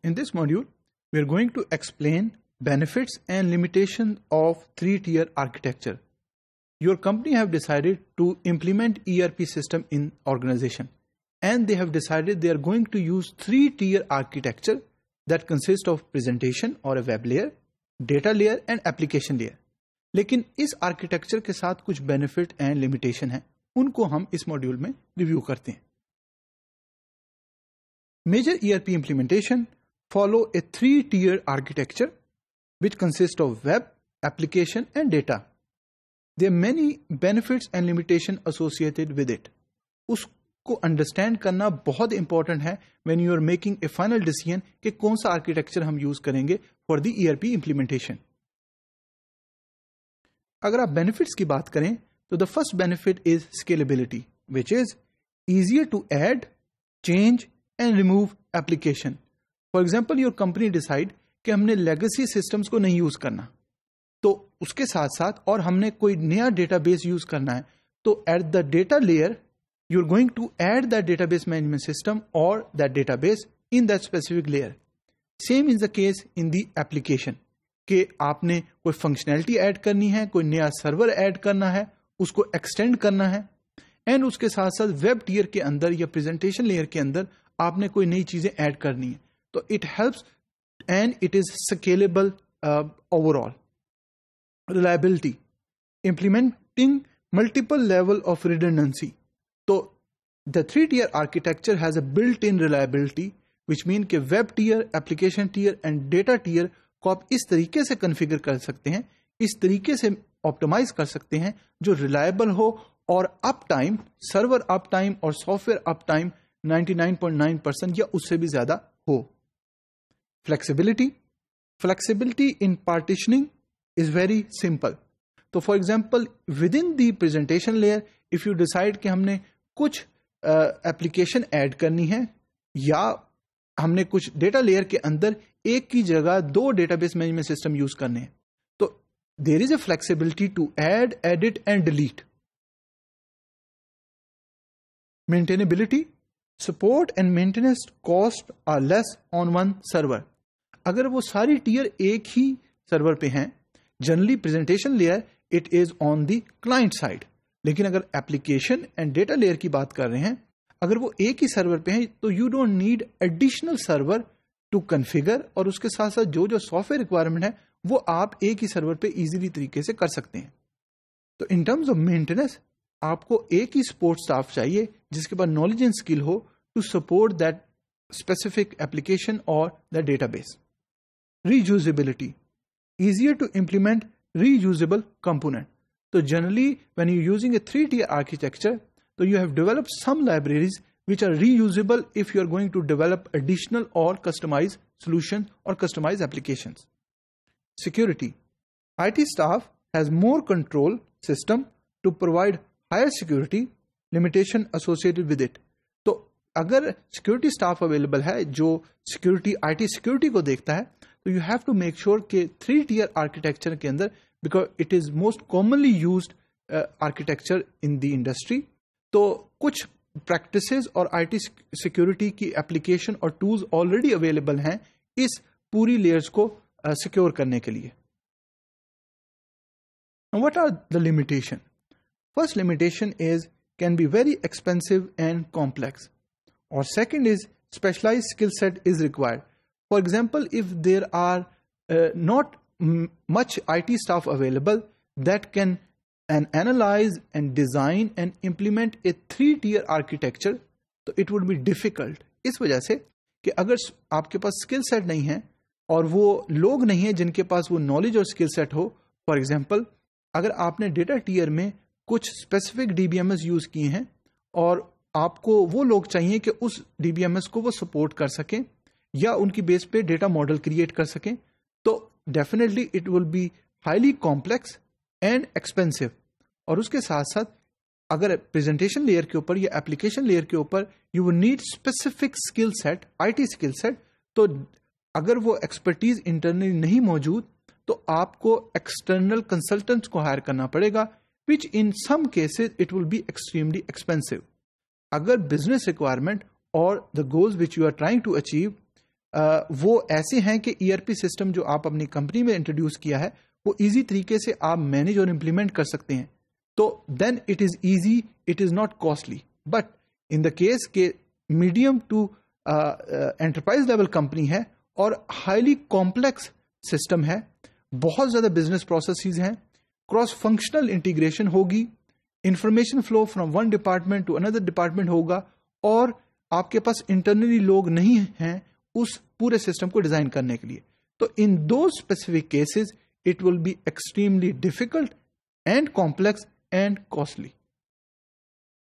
In this module, we are going to explain benefits and limitations of three-tier architecture. Your company have decided to implement ERP system in organization, and they have decided they are going to use three-tier architecture that consists of presentation or a web layer, data layer and application layer. لیکن اس architecture کے ساتھ کچھ benefit and limitation ہیں، ان کو ہم اس module میں review کرتے ہیں. Major ERP implementation follow a three-tier architecture which consists of web, application and data. There are many benefits and limitations associated with it. اس کو انڈرسٹینڈ کرنا بہت امپورٹنٹ ہے when you are making a final decision کہ کون سا architecture ہم use کریں گے for the ERP implementation. اگر آپ بینیفٹس کی بات کریں تو the first benefit is scalability, which is easier to add, change and remove application. For example, your company decide کہ ہم نے لیگیسی سسٹمز کو نہیں یوز کرنا، تو اس کے ساتھ ساتھ اور ہم نے کوئی نیا ڈیٹا بیس یوز کرنا ہے، تو at the data layer you are going to add that database management system اور that database in that specific layer. Same is the case in the application کہ آپ نے کوئی functionality add کرنی ہے، کوئی نیا سرور ایڈ کرنا ہے، اس کو ایکسٹینڈ کرنا ہے، اینڈ اس کے ساتھ ساتھ ویب ٹیئر کے اندر یا پریزنٹیشن لیئر کے اندر آپ نے کوئی نئی چیزیں ایڈ کرنی ہے. تو it helps and it is scalable overall. Reliability, implementing multiple level of redundancy. تو the three tier architecture has a built in reliability which mean کہ web tier, application tier and data tier کو آپ اس طریقے سے configure کر سکتے ہیں، اس طریقے سے آپٹیمائز کر سکتے ہیں جو ریلائبل ہو اور uptime, server uptime software ویئر اپ ٹائم 99.9% یا اس سے بھی زیادہ ہو. Flexibility in partitioning is very simple. تو for example with in the presentation layer if you decide کہ ہم نے کچھ ایپلیکیشن ایڈ کرنی ہے یا ہم نے کچھ ڈیٹا لیئر کے اندر ایک کی جگہ دو database management system use کرنے ہیں، تو there is a flexibility to add, edit and delete. Maintainability, support and maintenance cost are less on one server. اگر وہ ساری ٹیئر ایک ہی سرور پہ ہیں، generally presentation layer it is on the client side, لیکن اگر ایپلیکیشن اینڈ ڈیٹا لیئر کی بات کر رہے ہیں، اگر وہ ایک ہی سرور پہ ہیں تو you don't need additional server to configure, اور اس کے ساتھ ساتھ جو سافٹ ویئر ریکوائرمنٹ ہے وہ آپ ایک ہی سرور پہ ایزیلی طریقے سے کر سکتے ہیں. تو ان ٹرمز آف مینٹیننس آپ کو ایک ہی سپورٹ اسٹاف چاہیے جس کے پاس نالج اینڈ اسکل ہو to support that specific application اور that database. Reusability, easier to implement reusable component. تو generally when you using a three tier architecture تو you have developed some libraries which are reusable if you are going to develop additional or customized solutions or customized applications. Security. IT staff has more control system to provide higher security limitation associated with it. تو اگر security staff available ہے جو security IT security کو دیکھتا ہے تو you have to make sure کہ 3-tier architecture کے اندر because it is most commonly used architecture in the industry. تو کچھ پریکٹسز اور آئی ٹی سیکورٹی کی اپلیکیشن اور ٹولز آلریڈی اویلیبل ہیں اس پوری لیئرز کو سیکیور کرنے کے لیے. What are the limitation? First limitation is can be very expensive and complex, اور second is specialize skill set is required. For example if there are not much I T staff available that can and analyze and design and implement a 3-tier architecture, تو it would be difficult. اس وجہ سے کہ اگر آپ کے پاس skill set نہیں ہے اور وہ لوگ نہیں ہیں جن کے پاس وہ نالج اور اسکل سیٹ ہو. فار ایگزامپل اگر آپ نے ڈیٹا ٹیئر میں کچھ specific D B M S use کیے ہیں اور آپ کو وہ لوگ چاہیے کہ اس ڈی بی ایم ایس کو وہ سپورٹ کر سکیں یا ان کی بیس پہ ڈیٹا ماڈل کریٹ کر سکیں، تو definitely it will be highly complex and expensive. اور اس کے ساتھ ساتھ اگر پریزنٹیشن لیئر کے اوپر یا ایپلیکیشن لیئر کے اوپر you will need specific skill set, I T skill set, تو اگر وہ ایکسپرٹیز انٹرنلی نہیں موجود تو آپ کو ایکسٹرنل کنسلٹنٹس کو ہائر کرنا پڑے گا، which in some cases it will be extremely expensive. اگر بزنس ریکوائرمنٹ اور the goals which you are trying to achieve وہ ایسے ہیں کہ ERP سسٹم جو آپ اپنی کمپنی میں انٹروڈیوس کیا ہے وہ ایزی طریقے سے آپ مینیج اور امپلیمنٹ کر سکتے ہیں، تو then it is easy, it is not costly. But in the case کہ medium to enterprise level company ہے اور ہائیلی کمپلیکس سسٹم ہے، بہت زیادہ بزنس پروسیسز ہیں، کراس فنکشنل انٹیگریشن ہوگی، information flow from one department to another department ہوگا، اور آپ کے پاس انٹرنلی لوگ نہیں ہیں اس پورے سسٹم کو ڈیزائن کرنے کے لیے، تو ان دو specific cases it will be extremely difficult and complex and costly.